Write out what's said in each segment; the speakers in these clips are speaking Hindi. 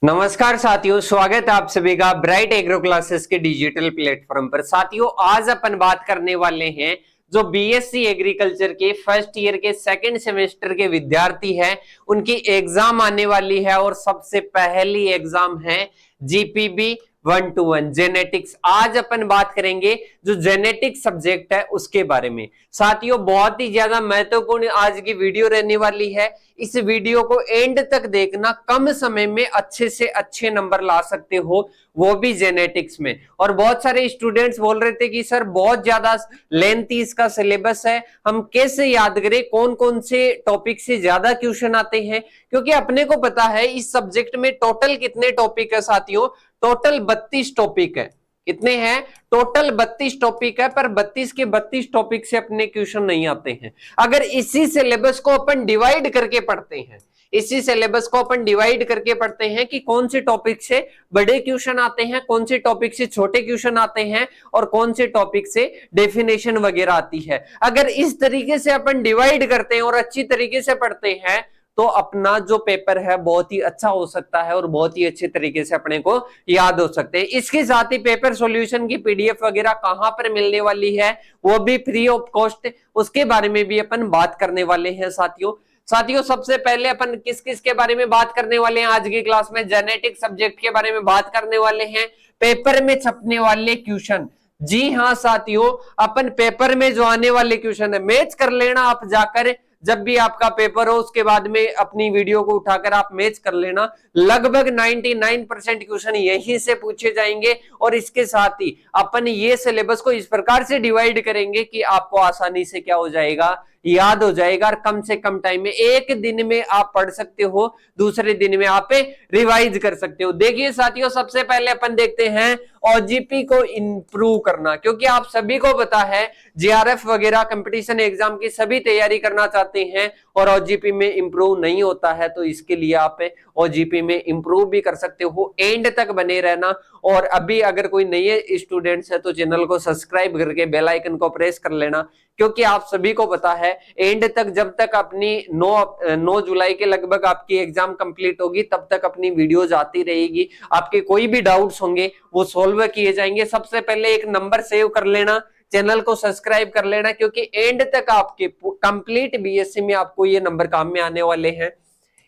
नमस्कार साथियों, स्वागत है आप सभी का ब्राइट एग्रो क्लासेस के डिजिटल प्लेटफॉर्म पर। साथियों, आज अपन बात करने वाले हैं जो बीएससी एग्रीकल्चर के फर्स्ट ईयर के सेकंड सेमेस्टर के विद्यार्थी हैं, उनकी एग्जाम आने वाली है और सबसे पहली एग्जाम है जीपीबी 121 जेनेटिक्स। आज अपन बात करेंगे जो जेनेटिक्स सब्जेक्ट है उसके बारे में। साथियों, बहुत ही ज्यादा महत्वपूर्ण आज की वीडियो रहने वाली है। इस वीडियो को एंड तक देखना, कम समय में अच्छे से अच्छे नंबर ला सकते हो, वो भी जेनेटिक्स में। और बहुत सारे स्टूडेंट्स बोल रहे थे कि सर बहुत ज्यादा लेंथी इसका सिलेबस है, हम कैसे याद करें, कौन कौन से टॉपिक से ज्यादा क्वेश्चन आते हैं। क्योंकि अपने को पता है इस सब्जेक्ट में टोटल कितने टॉपिक है साथियों, टोटल 32 टॉपिक है। कितने हैं? टोटल 32 टॉपिक है, पर 32 के 32 टॉपिक से अपने क्वेश्चन नहीं आते हैं। अगर इसी सिलेबस को अपन डिवाइड करके पढ़ते हैं, इसी सिलेबस को अपन डिवाइड करके पढ़ते हैं कि कौन से टॉपिक से बड़े क्वेश्चन आते हैं, कौन से टॉपिक से छोटे क्वेश्चन आते हैं और कौन से टॉपिक से डेफिनेशन वगैरह आती है। अगर इस तरीके से अपन डिवाइड करते हैं और अच्छी तरीके से पढ़ते हैं तो अपना जो पेपर है बहुत ही अच्छा हो सकता है और बहुत ही अच्छे तरीके से अपने को याद हो सकते हैं। इसके साथ ही पेपर सॉल्यूशन की पीडीएफ वगैरह कहां पर मिलने वाली है, वो भी फ्री ऑफ कॉस्ट, उसके बारे में भी अपन बात करने वाले हैं। साथियों सबसे पहले अपन किस किस के बारे में बात करने वाले हैं आज की क्लास में? जेनेटिक सब्जेक्ट के बारे में बात करने वाले हैं। पेपर में छपने वाले क्वेश्चन, जी हाँ साथियों, अपन पेपर में जो आने वाले क्वेश्चन है मैच कर लेना आप जाकर। जब भी आपका पेपर हो उसके बाद में अपनी वीडियो को उठाकर आप मैच कर लेना। लगभग 99% क्वेश्चन यहीं से पूछे जाएंगे। और इसके साथ ही अपन ये सिलेबस को इस प्रकार से डिवाइड करेंगे कि आपको आसानी से क्या हो जाएगा, याद हो जाएगा। और कम से कम टाइम में, एक दिन में आप पढ़ सकते हो, दूसरे दिन में आप रिवाइज कर सकते हो। देखिए साथियों, सबसे पहले अपन देखते हैं ओजीपी को इंप्रूव करना। क्योंकि आप सभी को पता है जीआरएफ वगैरह कंपटीशन एग्जाम की सभी तैयारी करना चाहते हैं और ओजीपी में इंप्रूव नहीं होता है, तो इसके लिए आप ओजीपी में इंप्रूव भी कर सकते हो। एंड तक बने रहना। और अभी अगर कोई नए स्टूडेंट्स है तो चैनल को सब्सक्राइब करके बेल आइकन को प्रेस कर लेना। क्योंकि आप सभी को पता है एंड तक, जब तक अपनी 9 जुलाई के लगभग आपकी एग्जाम कंप्लीट होगी तब तक अपनी वीडियोज आती रहेगी। आपके कोई भी डाउट्स होंगे वो सॉल्व किए जाएंगे। सबसे पहले एक नंबर सेव कर लेना, चैनल को सब्सक्राइब कर लेना, क्योंकि एंड तक आपके कंप्लीट बीएससी में आपको ये नंबर काम में आने वाले हैं।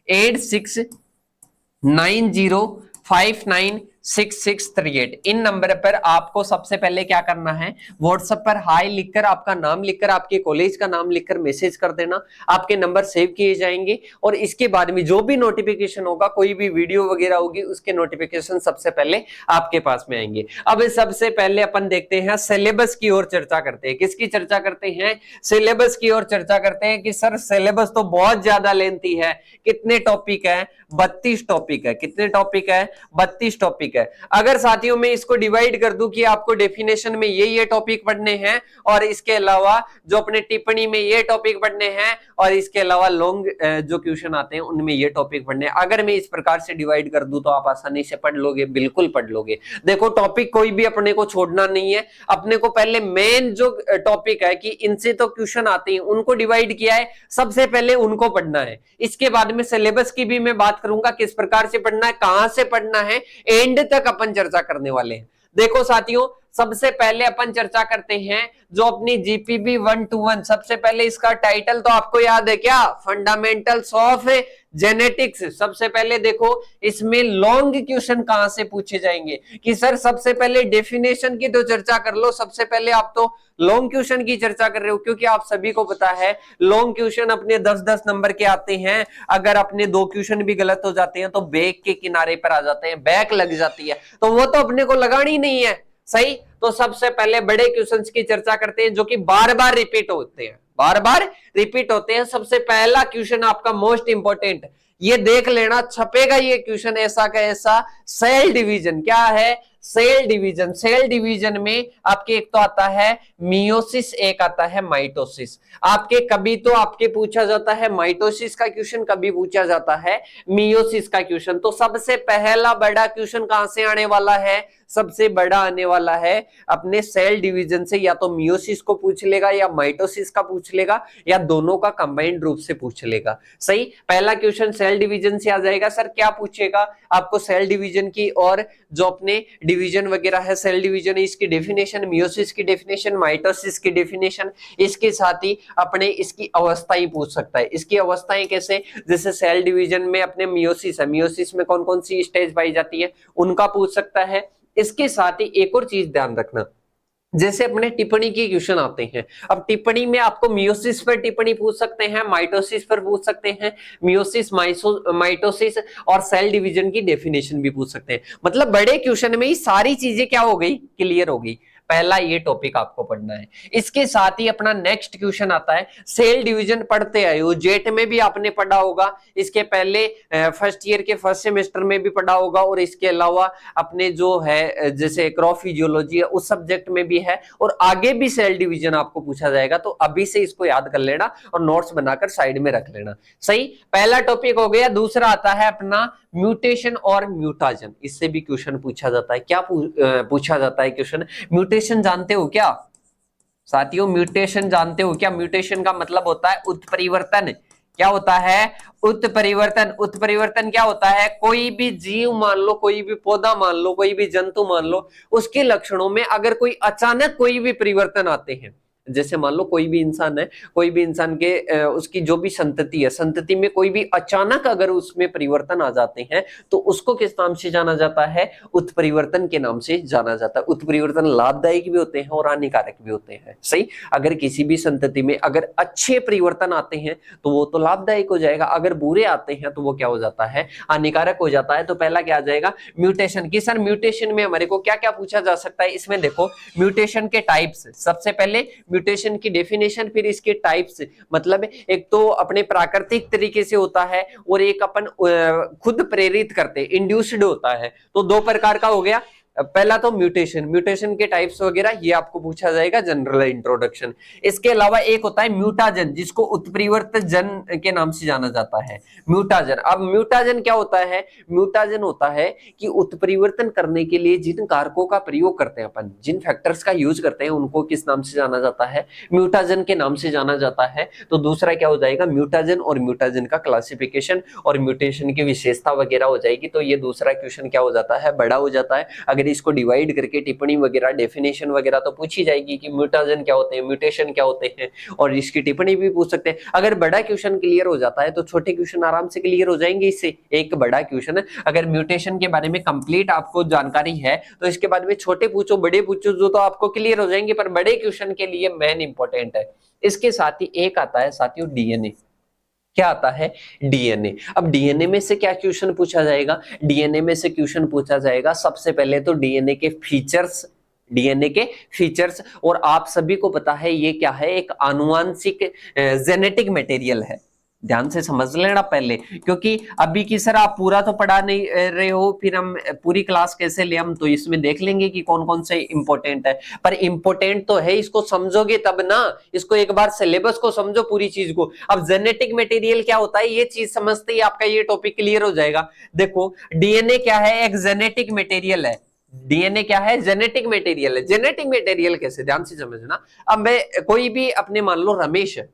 8690596638। इन नंबर पर आपको सबसे पहले क्या करना है, व्हाट्सएप पर हाई लिखकर, आपका नाम लिखकर, आपके कॉलेज का नाम लिखकर मैसेज कर देना। आपके नंबर सेव किए जाएंगे और इसके बाद में जो भी नोटिफिकेशन होगा, कोई भी वीडियो वगैरह होगी, उसके नोटिफिकेशन सबसे पहले आपके पास में आएंगे। अब सबसे पहले अपन देखते हैं सिलेबस की ओर चर्चा करते हैं। किसकी चर्चा करते हैं? सिलेबस की ओर चर्चा करते हैं कि सर सिलेबस तो बहुत ज्यादा लेंथी है। कितने टॉपिक है? 32 टॉपिक है। कितने टॉपिक है? 32 टॉपिक है। अगर साथियों में इसको डिवाइड कर दूं कि आपको डेफिनेशन में ये टॉपिक पढ़ने हैं और इसके अलावा जो अपने टिप्पणी में ये टॉपिक पढ़ने हैं और इसके अलावा लॉन्ग जो क्वेश्चन आते हैं उनमें ये टॉपिक पढ़ने हैं, अगर मैं इस प्रकार से डिवाइड कर दूं तो आप आसानी से पढ़ लोगे, बिल्कुल पढ़ लोगे। देखो, टॉपिक कोई भी अपने को छोड़ना नहीं है। अपने को पहले मेन जो टॉपिक है कि इनसे तो क्वेश्चन आते हैं उनको डिवाइड किया है, सबसे पहले उनको पढ़ना है। इसके बाद में सिलेबस की भी मैं बात करूंगा, किस प्रकार से पढ़ना है, कहां से पढ़ना है, एंड तक अपन चर्चा करने वाले हैं। देखो साथियों, सबसे पहले अपन चर्चा करते हैं जो अपनी जीपीबी 121। सबसे पहले इसका टाइटल तो आपको याद है क्या? Fundamentals of genetics. सबसे पहले देखो इसमें लॉन्ग क्वेश्चन कहां से पूछे जाएंगे कि सर सबसे पहले डेफिनेशन की तो चर्चा कर लो, सबसे पहले आप तो लॉन्ग क्वेश्चन की चर्चा कर रहे हो। क्योंकि आप सभी को पता है लॉन्ग क्वेश्चन अपने 10-10 नंबर के आते हैं। अगर अपने 2 क्वेश्चन भी गलत हो जाते हैं तो बैक के किनारे पर आ जाते हैं, बैक लग जाती है, तो वो तो अपने को लगानी नहीं है। सही, तो सबसे पहले बड़े क्वेश्चंस की चर्चा करते हैं जो कि बार बार रिपीट होते हैं, बार बार रिपीट होते हैं। सबसे पहला क्वेश्चन आपका मोस्ट इंपॉर्टेंट, ये देख लेना, छपेगा ये क्वेश्चन ऐसा का ऐसा। सेल डिवीजन क्या है? Cell division. सेल डिवीजन में आपके एक तो आता है मियोसिस, एक आता है माइटोसिस। आपके कभी तो आपके पूछा जाता है माइटोसिस का क्वेश्चन, कभी पूछा जाता है मियोसिस का क्वेश्चन। तो सबसे पहला बड़ा क्वेश्चन कहां से आने वाला है? सबसे बड़ा आने वाला है अपने सेल डिवीजन से, या तो मियोसिस को पूछ लेगा या माइटोसिस का पूछ लेगा या दोनों का कंबाइंड रूप से पूछ लेगा। सही, पहला क्वेश्चन सेल डिवीजन से आ जाएगा। सर क्या पूछेगा आपको सेल डिवीजन की, और जो अपने डिवीजन वगैरह है सेल डिवीजन, इसकी डेफिनेशन, मियोसिस की डेफिनेशन, माइटोसिस की डेफिनेशन, इसके साथ ही अपने इसकी अवस्थाएं पूछ सकता है। इसकी अवस्थाएं कैसे, जैसे सेल डिवीजन में अपने मियोसिस है, मियोसिस में कौन कौन सी स्टेज पाई जाती है उनका पूछ सकता है। इसके साथ ही एक और चीज ध्यान रखना, जैसे अपने टिप्पणी के क्वेश्चन आते हैं, अब टिप्पणी में आपको मियोसिस पर टिप्पणी पूछ सकते हैं, माइटोसिस पर पूछ सकते हैं, मियोसिस, माइटोसिस और सेल डिवीजन की डेफिनेशन भी पूछ सकते हैं। मतलब बड़े क्वेश्चन में ही सारी चीजें क्या हो गई, क्लियर हो गई। पहला ये टॉपिक आपको पढ़ना है। इसके साथ ही अपना नेक्स्ट क्वेश्चन आता है, सेल डिवीजन पढ़ते आए हो, जेट में भी आपने पढ़ा होगा, इसके पहले फर्स्ट ईयर के फर्स्ट सेमेस्टर में भी पढ़ा होगा, और इसके अलावा अपने जो है जैसे क्रॉफिजियोलॉजी है उस सब्जेक्ट में भी है, और आगे भी सेल डिवीजन आपको पूछा जाएगा। तो अभी से इसको याद कर लेना और नोट्स बनाकर साइड में रख लेना। सही, पहला टॉपिक हो गया। दूसरा आता है अपना म्यूटेशन और म्यूटाजन। इससे भी क्वेश्चन पूछा जाता है। क्या पूछा जाता है क्वेश्चन, म्यूटेशन जानते हो क्या साथियों? म्यूटेशन जानते हो क्या? म्यूटेशन का मतलब होता है उत्परिवर्तन। क्या होता है? उत्परिवर्तन। उत्परिवर्तन क्या होता है? कोई भी जीव मान लो, कोई भी पौधा मान लो, कोई भी जंतु मान लो, उसके लक्षणों में अगर कोई अचानक कोई भी परिवर्तन आते हैं, जैसे मान लो कोई भी इंसान है, कोई भी इंसान के उसकी जो भी संतति है, संतति में कोई भी अचानक अगर उसमें परिवर्तन आ जाते हैं तो उसको किस नाम से जाना जाता है? उत्परिवर्तन के नाम से जाना जाता है। उत्परिवर्तन लाभदायक भी होते हैं और हानिकारक भी होते हैं। सही, अगर किसी भी संतति में अगर अच्छे परिवर्तन आते हैं तो वो तो लाभदायक हो जाएगा, अगर बुरे आते हैं तो वो क्या हो जाता है? हानिकारक हो जाता है। तो पहला क्या आ जाएगा? म्यूटेशन की। सर म्यूटेशन में हमारे को क्या क्या पूछा जा सकता है? इसमें देखो म्यूटेशन के टाइप्स, सबसे पहले म्यूटेशन की डेफिनेशन, फिर इसके टाइप्स। मतलब एक तो अपने प्राकृतिक तरीके से होता है और एक अपन खुद प्रेरित करते, इंड्यूस्ड होता है। तो दो प्रकार का हो गया। पहला तो म्यूटेशन, म्यूटेशन के टाइप्स वगैरह ये आपको पूछा जाएगा, जनरल इंट्रोडक्शन। इसके अलावा एक होता है म्यूटाजन, जिसको उत्परिवर्तन जन के नाम से जाना जाता है, म्यूटाजन। अब म्यूटाजन क्या होता है? म्यूटाजन होता है कि उत्परिवर्तन करने के लिए जिन कारकों का प्रयोग करते हैं अपन, जिन फैक्टर्स का यूज करते हैं, उनको किस नाम से जाना जाता है? म्यूटाजन के नाम से जाना जाता है। तो दूसरा क्या हो जाएगा? म्यूटाजन और म्यूटाजन का क्लासिफिकेशन और म्यूटेशन की विशेषता वगैरह हो जाएगी। तो ये दूसरा क्वेश्चन क्या हो जाता है? बड़ा हो जाता है। अगर इसको डिवाइड करके टिप्पणी वगैरह, डेफिनेशन वगैरह तो पूछी जाएगी कि म्यूटाजन क्या होते हैं, म्यूटेशन क्या होते हैं, और इसकी टिप्पणी भी पूछ सकते हैं। अगर बड़ा क्वेश्चन क्लियर हो जाता है तो छोटे क्वेश्चन आराम से क्लियर हो जाएंगे। इससे एक बड़ा क्वेश्चन, अगर म्यूटेशन के बारे में कंप्लीट आपको जानकारी है तो इसके बाद में छोटे पूछो, बड़े पूछो, जो तो आपको क्लियर हो जाएंगे, पर बड़े क्वेश्चन के लिए मेन इंपॉर्टेंट है। इसके साथ ही एक आता है साथियों डीएनए। क्या आता है? डीएनए। अब डीएनए में से क्या क्वेश्चन पूछा जाएगा? डीएनए में से क्वेश्चन पूछा जाएगा सबसे पहले तो डीएनए के फीचर्स, डीएनए के फीचर्स। और आप सभी को पता है ये क्या है? एक आनुवांशिक जेनेटिक मटेरियल है। ध्यान से समझ लेना पहले, क्योंकि अभी की सर आप पूरा तो पढ़ा नहीं रहे हो, फिर हम पूरी क्लास कैसे ले, हम तो इसमें देख लेंगे कि कौन कौन से इंपॉर्टेंट है। पर इंपॉर्टेंट तो है, इसको समझोगे तब ना। इसको एक बार सिलेबस को समझो, पूरी चीज को। अब जेनेटिक मटेरियल क्या होता है ये चीज समझते ही आपका ये टॉपिक क्लियर हो जाएगा। देखो डीएनए क्या है? एक जेनेटिक मटेरियल है। डीएनए क्या है? जेनेटिक मटेरियल है। जेनेटिक मटेरियल कैसे, ध्यान से समझना। अब मैं कोई भी अपने मान लो रमेश है,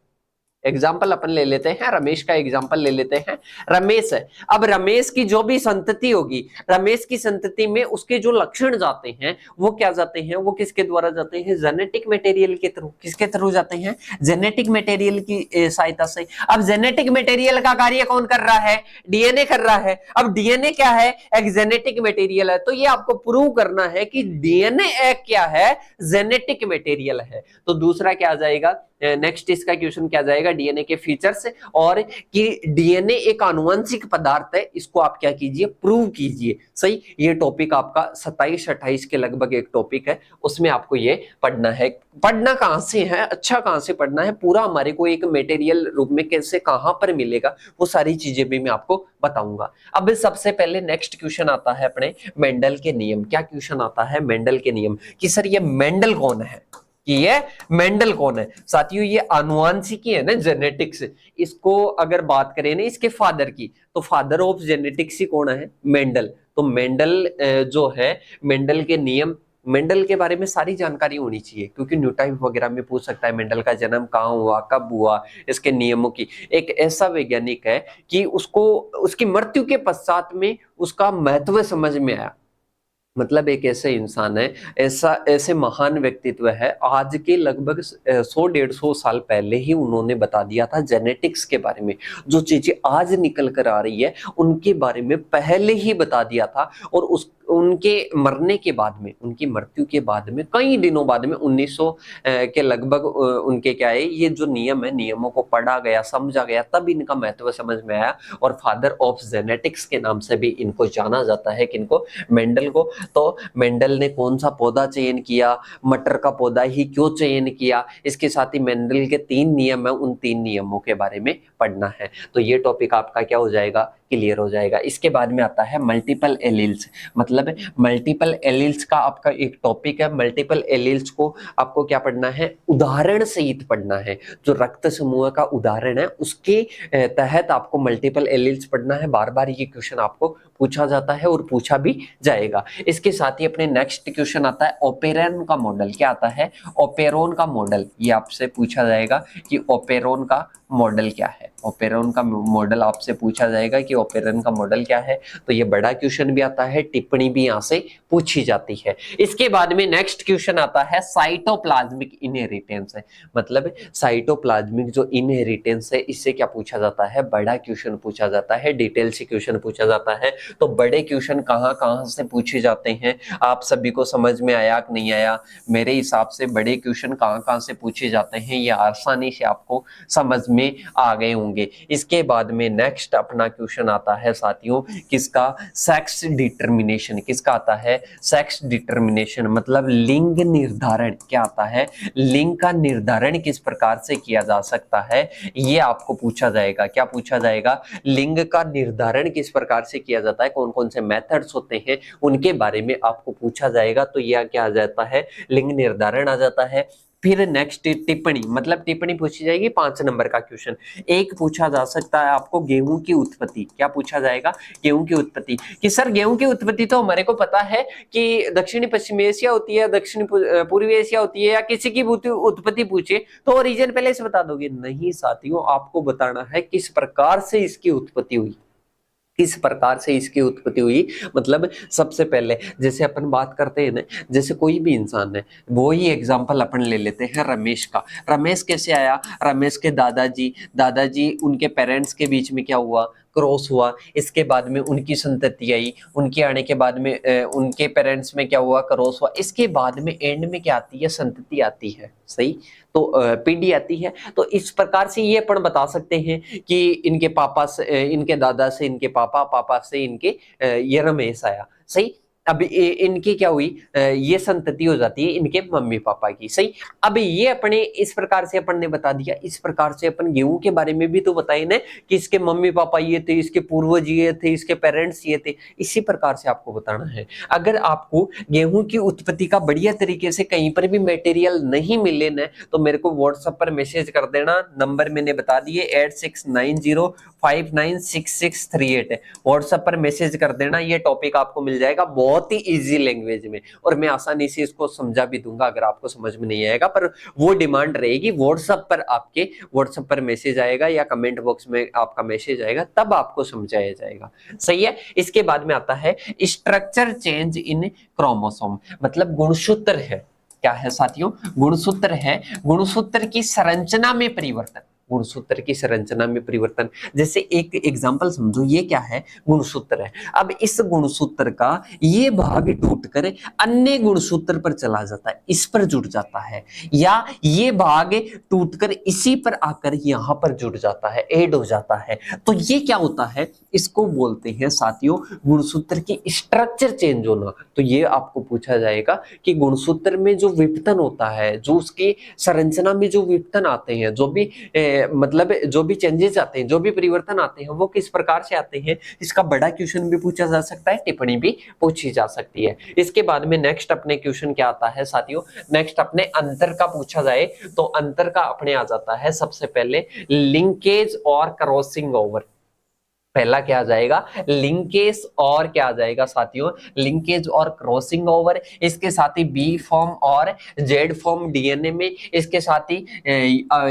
एग्जाम्पल अपन ले लेते हैं, रमेश का एग्जाम्पल ले लेते हैं। रमेश है, अब रमेश की जो भी संतति होगी, रमेश की संतति में उसके जो लक्षण जाते हैं वो क्या जाते हैं? वो किसके द्वारा जाते हैं? जेनेटिक मटेरियल के थ्रू। किसके थ्रू जाते हैं? जेनेटिक मटेरियल की सहायता से। अब जेनेटिक मटेरियल का कार्य कौन कर रहा है? डीएनए कर रहा है। अब डीएनए क्या है? एक जेनेटिक मटेरियल है। तो ये आपको प्रूव करना है कि डीएनए एक क्या है? जेनेटिक मटेरियल है। तो दूसरा क्या आ जाएगा? नेक्स्ट इसका क्वेश्चन क्या जाएगा? डीएनए के फीचर्स, और कि डीएनए एक आनुवंशिक पदार्थ है, इसको आप क्या कीजिए? प्रूव कीजिए। सही, ये टॉपिक आपका 27-28 के लगभग एक टॉपिक है, उसमें आपको ये पढ़ना है। पढ़ना कहां से है? अच्छा कहां से पढ़ना है? पूरा हमारे को एक मटेरियल रूप में कैसे कहां पर मिलेगा, वो सारी चीजें भी मैं आपको बताऊंगा। अब सबसे पहले नेक्स्ट क्वेश्चन आता है अपने मेंडल के नियम। क्या क्वेश्चन आता है? मेंडल के नियम, कि सर ये मेंडल कौन है, कि ये मेंडल कौन है। साथियों ये आनुवांशिकी है ना, जेनेटिक्स। इसको अगर बात करें ना इसके फादर की, तो फादर ऑफ जेनेटिक्स ही कौन है? मेंडल। तो तो मेंडल जो है, मेंडल के नियम, मेंडल के बारे में सारी जानकारी होनी चाहिए, क्योंकि न्यूटाइप वगैरह में पूछ सकता है मेंडल का जन्म कहाँ हुआ, कब हुआ, इसके नियमों की। एक ऐसा वैज्ञानिक है कि उसको उसकी मृत्यु के पश्चात में उसका महत्व समझ में आया। मतलब एक ऐसे इंसान है, ऐसा ऐसे महान व्यक्तित्व है, आज के लगभग 100-150 साल पहले ही उन्होंने बता दिया था जेनेटिक्स के बारे में। जो चीजें आज निकल कर आ रही है उनके बारे में पहले ही बता दिया था। और उस उनके मरने के बाद में, उनकी मृत्यु के बाद में, कई दिनों बाद में 1900 के लगभग उनके क्या है, ये जो नियम है, नियमों को पढ़ा गया, समझा गया, तब इनका महत्व समझ में आया। और फादर ऑफ जेनेटिक्स के नाम से भी इनको जाना जाता है, किनको, मेंडल को। तो मेंडल ने कौन सा पौधा चयन किया, मटर का पौधा ही क्यों चयन किया, इसके साथ ही मेंडल के 3 नियम है, उन 3 नियमों के बारे में पढ़ना है। तो ये टॉपिक आपका क्या हो जाएगा, क्लियर हो जाएगा। इसके बाद में आता है मल्टीपल एलील्स। मतलब मल्टीपल एलील्स का आपका एक टॉपिक है। मल्टीपल एलील्स को आपको क्या पढ़ना है, उदाहरण सहित पढ़ना है। जो रक्त समूह का उदाहरण है उसके तहत आपको मल्टीपल एलील्स पढ़ना है। बार बार ये क्वेश्चन आपको पूछा जाता है और पूछा भी जाएगा। इसके साथ ही अपने नेक्स्ट क्वेश्चन आता है ओपेरॉन का मॉडल। क्या आता है, ओपेरॉन का मॉडल। ये आपसे पूछा जाएगा कि ओपेरॉन का मॉडल क्या है। ओपेरॉन का मॉडल आपसे पूछा जाएगा कि ओपेरॉन का मॉडल क्या है। तो ये बड़ा क्वेश्चन भी आता है, टिप्पणी भी यहाँ से पूछी जाती है। इसके बाद में नेक्स्ट क्वेश्चन आता है साइटोप्लाज्मिक इनहेरिटेंस है। मतलब साइटोप्लाज्मिक जो इनहेरिटेंस है, इससे क्या पूछा जाता है, बड़ा क्वेश्चन पूछा जाता है, डिटेल से क्वेश्चन पूछा जाता है। तो बड़े क्वेश्चन कहाँ कहाँ से पूछे जाते हैं, आप सभी को समझ में आया कि नहीं आया? मेरे हिसाब से बड़े क्वेश्चन कहाँ कहाँ से पूछे जाते हैं ये आसानी से आपको समझ में आ गए होंगे। इसके बाद में नेक्स्ट अपना क्वेश्चन आता है साथियों, किसका, सेक्स डिटर्मिनेशन। किसका आता है, सेक्स डिटर्मिनेशन। मतलब लिंग निर्धारण। क्या आता है, लिंग का निर्धारण किस प्रकार से किया जा सकता है, ये आपको पूछा जाएगा। क्या पूछा जाएगा, लिंग का निर्धारण किस प्रकार से किया जाता है, कौन कौन से मेथड्स होते हैं, उनके बारे में आपको पूछा जाएगा। तो यह क्या आ जाता है, लिंग निर्धारण आ जाता है। फिर नेक्स्ट टिप्पणी। मतलब टिप्पणी पूछी जाएगी 5 नंबर का क्वेश्चन। एक पूछा जा सकता है आपको गेहूं की उत्पत्ति। क्या पूछा जाएगा, गेहूं की उत्पत्ति। कि सर गेहूं की उत्पत्ति तो हमारे को पता है कि दक्षिणी पश्चिमी एशिया होती है, दक्षिणी पूर्वी एशिया होती है, या किसी की उत्पत्ति पूछे तो ओरिजिन पहले से बता दोगे? नहीं साथियों, आपको बताना है किस प्रकार से इसकी उत्पत्ति हुई, किस प्रकार से इसकी उत्पत्ति हुई। मतलब सबसे पहले जैसे अपन बात करते हैं ना, जैसे कोई भी इंसान है, वो ही एग्जांपल अपन ले लेते हैं रमेश का। रमेश कैसे आया, रमेश के दादाजी उनके पेरेंट्स के बीच में क्या हुआ, क्रॉस हुआ। इसके बाद में उनकी संतति आई, उनके आने के बाद में उनके पेरेंट्स में क्या हुआ, क्रॉस हुआ। इसके बाद में एंड में क्या आती है, संतति आती है। सही, तो पीढ़ी आती है। तो इस प्रकार से ये अपन बता सकते हैं कि इनके पापा से, इनके दादा से इनके पापा, पापा से इनके ये रमेश आया। सही, अब इनकी क्या हुई, ये संतति हो जाती है इनके मम्मी पापा की। सही, अब ये अपने इस प्रकार से अपन ने बता दिया। इस प्रकार से अपन गेहूं के बारे में भी तो बताए ना कि इसके मम्मी पापा ये थे, इसके पूर्वज ये थे, इसके पेरेंट्स ये थे। इसी प्रकार से आपको बताना है। अगर आपको गेहूं की उत्पत्ति का बढ़िया तरीके से कहीं पर भी मटेरियल नहीं मिले ना, तो मेरे को व्हाट्सएप पर मैसेज कर देना। नंबर मैंने बता दिए 8690596638 है। व्हाट्सएप पर मैसेज कर देना, ये टॉपिक आपको मिल जाएगा बहुत ही इजी लैंग्वेज में, और मैं आसानी से इसको समझा भी दूंगा अगर आपको समझ में नहीं आएगा। पर वो डिमांड रहेगी व्हाट्सएप पर, आपके व्हाट्सएप पर मैसेज आएगा या कमेंट बॉक्स में आपका मैसेज आएगा, तब आपको समझाया जाएगा। सही है। इसके बाद में आता है स्ट्रक्चर चेंज इन क्रोमोसोम। मतलब गुणसूत्र है। क्या है साथियों, गुणसूत्र है। गुणसूत्र की संरचना में परिवर्तन, गुणसूत्र की संरचना में परिवर्तन। जैसे एक एग्जांपल समझो, ये क्या है, गुणसूत्र है। अब इस गुणसूत्र का ये भाग टूटकर अन्य गुणसूत्र पर चला जाता है, इस पर जुड़ जाता है, या ये भाग टूटकर इसी पर आकर यहां पर जुड़ जाता है, ऐड हो जाता है। तो ये क्या होता है, इसको बोलते हैं साथियों गुणसूत्र की स्ट्रक्चर चेंज होना। तो ये आपको पूछा जाएगा कि गुणसूत्र में जो विघटन होता है, जो उसकी संरचना में जो विघटन आते हैं, जो भी मतलब जो भी चेंजेस आते हैं, जो भी परिवर्तन आते हैं, वो किस प्रकार से आते हैं। इसका बड़ा क्वेश्चन भी पूछा जा सकता है, टिप्पणी भी पूछी जा सकती है। इसके बाद में नेक्स्ट अपने क्वेश्चन क्या आता है साथियों, नेक्स्ट अपने अंतर का पूछा जाए तो अंतर का अपने आ जाता है सबसे पहले लिंकेज और क्रॉसिंग ओवर। पहला क्या आ जाएगा, लिंकेज और क्या आ जाएगा साथियों, लिंकेज और क्रॉसिंग ओवर, इसके साथ ही बी फॉर्म और जेड फॉर्म डीएनए में, इसके साथ ही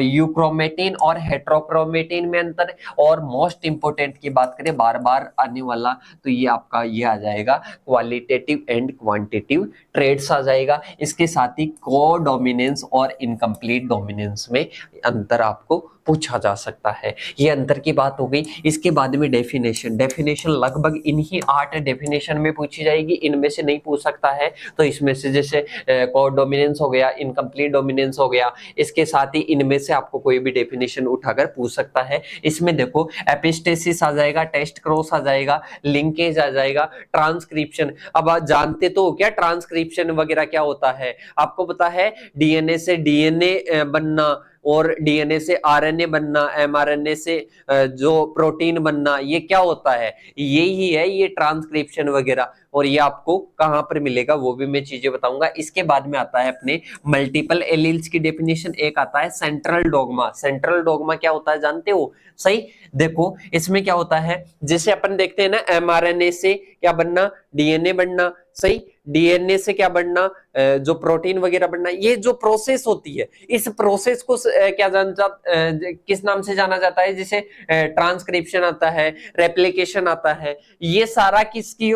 यूक्रोमेटिन और हेट्रोक्रोमेटिन में अंतर, और मोस्ट इंपोर्टेंट की बात करें बार बार आने वाला, तो ये आपका ये आ जाएगा क्वालिटेटिव एंड क्वांटिटेटिव ट्रेड्स आ जाएगा। इसके साथ ही को डोमिनेंस और इनकम्प्लीट डोमिनेंस में अंतर आपको पूछा जा सकता है। ये अंतर की बात हो गई। इसके बाद में डेफिनेशन, डेफिनेशन लगभग इन्हीं 8 डेफिनेशन में पूछी जाएगी, इनमें से नहीं पूछ सकता है तो इसमें से जैसे कोड डोमिनेंस हो गया, इनकम्प्लीट डोमिनेंस हो गया, इसके साथ ही इनमें से आपको कोई भी डेफिनेशन उठाकर पूछ सकता है। इसमें देखो एपिस्टेसिस आ जाएगा, टेस्ट क्रॉस आ जाएगा, लिंकेज आ जाएगा, ट्रांसक्रिप्शन। अब आप जानते तो हो क्या ट्रांसक्रिप्शन वगैरह क्या होता है, आपको पता है डीएनए से डीएनए बनना और डीएनए से आरएनए बनना, एमआरएनए से जो प्रोटीन बनना, ये क्या होता है, यही है ये ट्रांसक्रिप्शन वगैरह। और ये आपको कहां पर मिलेगा वो भी मैं चीजें बताऊंगा। इसके बाद में आता है अपने मल्टीपल एलील्स की डेफिनेशन, एक आता है सेंट्रल डोग्मा। सेंट्रल डोग्मा क्या होता है जानते हो, सही देखो इसमें क्या होता है, जैसे अपन देखते हैं ना एमआरएनए से क्या बनना, डीएनए बनना, सही, डीएनए से क्या बनना, जो प्रोटीन वगैरह बनना, ये जो प्रोसेस होती है इस प्रोसेस को क्या किस नाम से जाना जाता है, जैसे ट्रांसक्रिप्शन आता है, रेप्लिकेशन आता है, ये सारा किसकी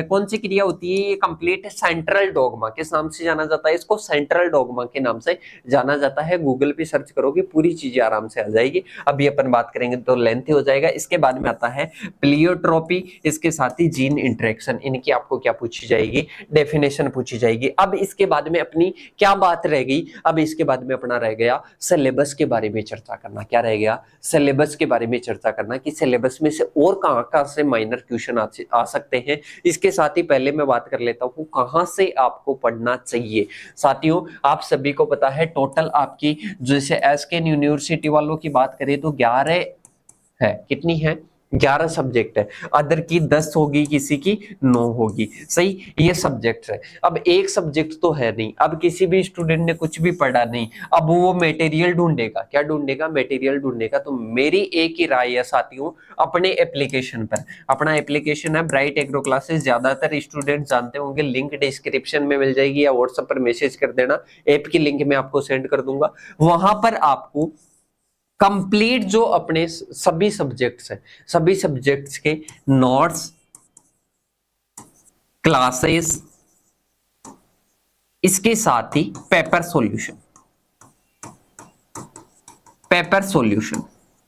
कौन सी क्रिया होती है, ये कंप्लीट सेंट्रल डोग्मा, किस नाम से जाना जाता है, इसको सेंट्रल डोग्मा के नाम से जाना जाता है। गूगल पे सर्च करोगे पूरी चीजें आराम से आ जाएगी, अभी अपन बात करेंगे तो लेंथी हो जाएगा। इसके बाद में आता है प्लियोट्रोपी, इसके साथ ही जीन इंटरेक्शन, इनकी आपको क्या पूछी जाएगी, डेफिनेशन पूछी जाएगी। अब इसके बाद में अपनी क्या बात रह गई, अब इसके बाद में अपना रह गया सिलेबस के बारे में चर्चा करना। क्या रह गया, सिलेबस के बारे में चर्चा करना कि सिलेबस में से और कहां से माइनर क्वेश्चन आ सकते हैं। इसके साथ ही पहले मैं बात कर लेता हूं कहां से आपको पढ़ना चाहिए। साथियों आप सभी को पता है टोटल आपकी जैसे एसके यूनिवर्सिटी वालों की बात करें तो 11 है, कितनी है, 11 सब्जेक्ट है, अदर की 10 होगी, किसी की 9 होगी, सही, ये सब्जेक्ट है। अब एक सब्जेक्ट तो है नहीं, अब किसी भी स्टूडेंट ने कुछ भी पढ़ा नहीं, अब वो मटेरियल ढूंढेगा, क्या ढूंढेगा, मटेरियल ढूंढेगा। तो मेरी एक ही राय है साथियों, अपने एप्लीकेशन पर, अपना एप्लीकेशन है ब्राइट एग्रो क्लासेस, ज्यादातर स्टूडेंट जानते होंगे, लिंक डिस्क्रिप्शन में मिल जाएगी या व्हाट्सएप पर मैसेज कर देना, ऐप की लिंक मैं आपको सेंड कर दूंगा। वहां पर आपको कंप्लीट जो अपने सभी सब्जेक्ट्स हैं, सभी सब्जेक्ट्स के नोट्स, क्लासेस, इसके साथ ही पेपर सॉल्यूशन, पेपर सॉल्यूशन।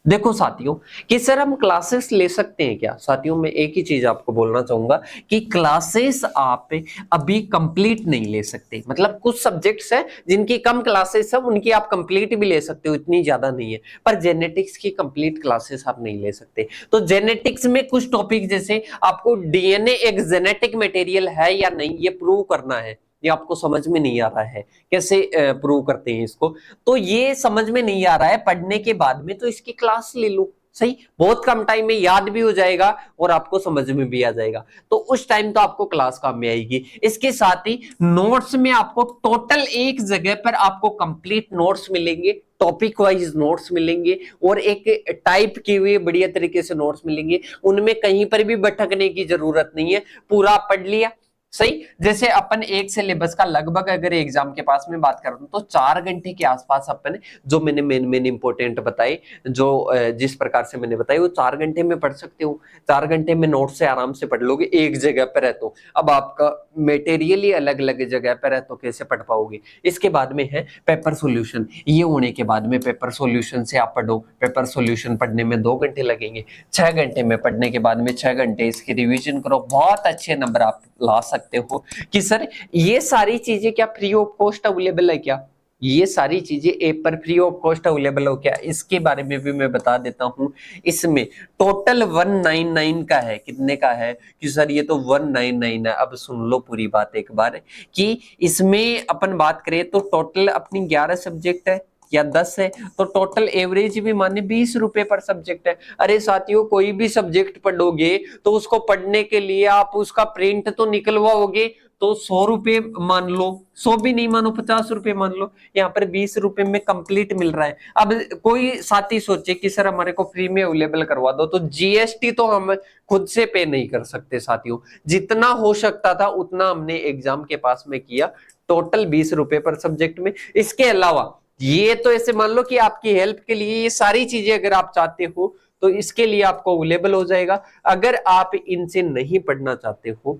देखो साथियों कि सर हम क्लासेस ले सकते हैं क्या, साथियों मैं एक ही चीज आपको बोलना चाहूंगा कि क्लासेस आप अभी कंप्लीट नहीं ले सकते। मतलब कुछ सब्जेक्ट्स हैं जिनकी कम क्लासेस है, उनकी आप कंप्लीट भी ले सकते हो, इतनी ज्यादा नहीं है, पर जेनेटिक्स की कंप्लीट क्लासेस आप नहीं ले सकते। तो जेनेटिक्स में कुछ टॉपिक जैसे आपको डीएनए एक जेनेटिक मटेरियल है या नहीं ये प्रूव करना है, ये आपको समझ में नहीं आ रहा है, कैसे प्रूव करते हैं इसको, तो ये समझ में नहीं आ रहा है पढ़ने के बाद में, तो इसकी क्लास ले लो, सही, बहुत कम टाइम में याद भी हो जाएगा और आपको समझ में भी आ जाएगा, तो उस टाइम तो आपको क्लास काम में आएगी। इसके साथ ही नोट्स में आपको टोटल एक जगह पर आपको कंप्लीट नोट्स मिलेंगे, टॉपिक वाइज नोट्स मिलेंगे और एक टाइप किए हुए बढ़िया तरीके से नोट्स मिलेंगे, उनमें कहीं पर भी भटकने की जरूरत नहीं है, पूरा पढ़ लिया, सही। जैसे अपन एक सिलेबस का लगभग अगर एग्जाम के पास में बात करूं तो 4 घंटे के आसपास अपन जो मैंने मेन इंपोर्टेंट बताए, जो जिस प्रकार से मैंने बताई वो 4 घंटे में पढ़ सकते हो, 4 घंटे में नोट से आराम से पढ़ लोगे एक जगह पर है तो। अब आपका मटेरियल ही अलग अलग जगह पर है तो कैसे पढ़ पाओगे। इसके बाद में है पेपर सॉल्यूशन, ये होने के बाद में पेपर सॉल्यूशन से आप पढ़ो, पेपर सॉल्यूशन पढ़ने में 2 घंटे लगेंगे, 6 घंटे में पढ़ने के बाद में 6 घंटे इसकी रिवीजन करो, बहुत अच्छे नंबर आप ला सकते हो। कि सर ये सारी चीजें क्या फ्री ऑफ कॉस्ट अवेलेबल है क्या, ये सारी चीजें ऐप पर फ्री ऑफ कॉस्ट अवेलेबल हो क्या, इसके बारे में भी मैं बता देता हूं। इसमें टोटल 199 का है, कितने का है कि सर ये तो 199 है। अब सुन लो पूरी बात एक बार कि इसमें अपन बात करें तो टोटल अपनी 11 सब्जेक्ट है, या 10 है तो टोटल एवरेज भी माने 20 रुपए पर सब्जेक्ट है। अरे साथियों, कोई भी सब्जेक्ट पढ़ोगे तो उसको पढ़ने के लिए आप उसका प्रिंट तो निकलवाओगे, तो 100 रुपए मान लो, 100 भी नहीं मानो, 50 रुपए मान लो, यहाँ पर 20 रुपए में कंप्लीट मिल रहा है। अब कोई साथी सोचे कि सर हमारे को फ्री में अवेलेबल करवा दो, तो जीएसटी तो हम खुद से पे नहीं कर सकते साथियों, जितना हो सकता था उतना हमने एग्जाम के पास में किया, टोटल 20 रुपए पर सब्जेक्ट में। इसके अलावा ये तो ऐसे मान लो कि आपकी हेल्प के लिए ये सारी चीजें अगर आप चाहते हो तो इसके लिए आपको अवेलेबल हो जाएगा। अगर आप इनसे नहीं पढ़ना चाहते हो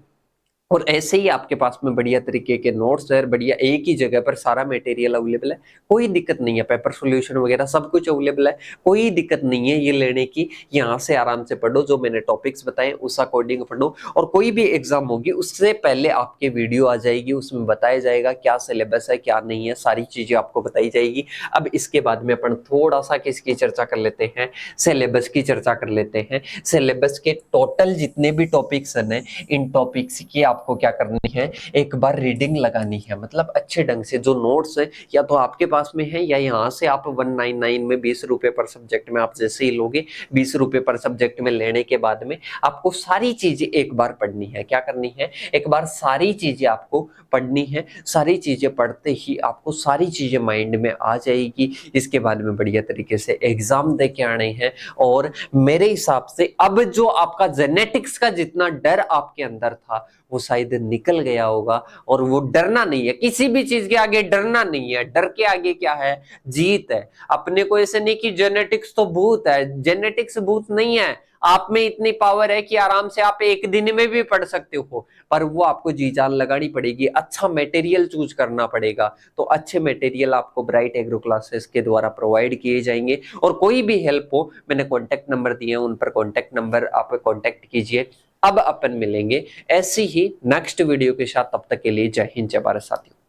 और ऐसे ही आपके पास में बढ़िया तरीके के नोट्स है, बढ़िया एक ही जगह पर सारा मटेरियल अवेलेबल है, कोई दिक्कत नहीं है, पेपर सॉल्यूशन वगैरह सब कुछ अवेलेबल है, कोई दिक्कत नहीं है ये लेने की। यहाँ से आराम से पढ़ो, जो मैंने टॉपिक्स बताए उस अकॉर्डिंग पढ़ो, और कोई भी एग्जाम होगी उससे पहले आपके वीडियो आ जाएगी, उसमें बताया जाएगा क्या सिलेबस है क्या नहीं है, सारी चीजें आपको बताई जाएगी। अब इसके बाद में अपन थोड़ा सा किसकी चर्चा कर लेते हैं, सिलेबस की चर्चा कर लेते हैं। सिलेबस के टोटल जितने भी टॉपिक्स हैं इन टॉपिक्स की आपको क्या करनी है, एक बार रीडिंग लगानी है, मतलब अच्छे ढंग से जो नोट्स है या तो आपके पास में है या यहाँ से आप 199 में 20 रुपए पर सब्जेक्ट में आप जैसे ही लोगे, 20 रुपए पर सब्जेक्ट में लेने के बाद में आपको सारी चीजें एक बार पढ़नी है। क्या करनी है, एक बार सारी चीजें आपको पढ़नी है, सारी चीजें पढ़ते ही आपको सारी चीजें माइंड में आ जाएगी। इसके बाद में बढ़िया तरीके से एग्जाम दे के आने हैं। और मेरे हिसाब से अब जो आपका जेनेटिक्स का जितना डर आपके अंदर था वो शायद निकल गया होगा, और वो डरना नहीं है, किसी भी चीज के आगे डरना नहीं है। डर के आगे क्या है, जीत है। अपने को ऐसे नहीं कि जेनेटिक्स तो भूत है, जेनेटिक्स भूत नहीं है। आप में इतनी पावर है कि आराम से आप एक दिन में भी पढ़ सकते हो, पर वो आपको जी जान लगानी पड़ेगी, अच्छा मटेरियल चूज करना पड़ेगा। तो अच्छे मटेरियल आपको ब्राइट एग्रो क्लासेस के द्वारा प्रोवाइड किए जाएंगे। और कोई भी हेल्प हो, मैंने कॉन्टेक्ट नंबर दिए हैं, उन पर कॉन्टेक्ट नंबर आप कॉन्टेक्ट कीजिए। अब अपन मिलेंगे ऐसी ही नेक्स्ट वीडियो के साथ, तब तक के लिए जय हिंद जय भारत साथियों।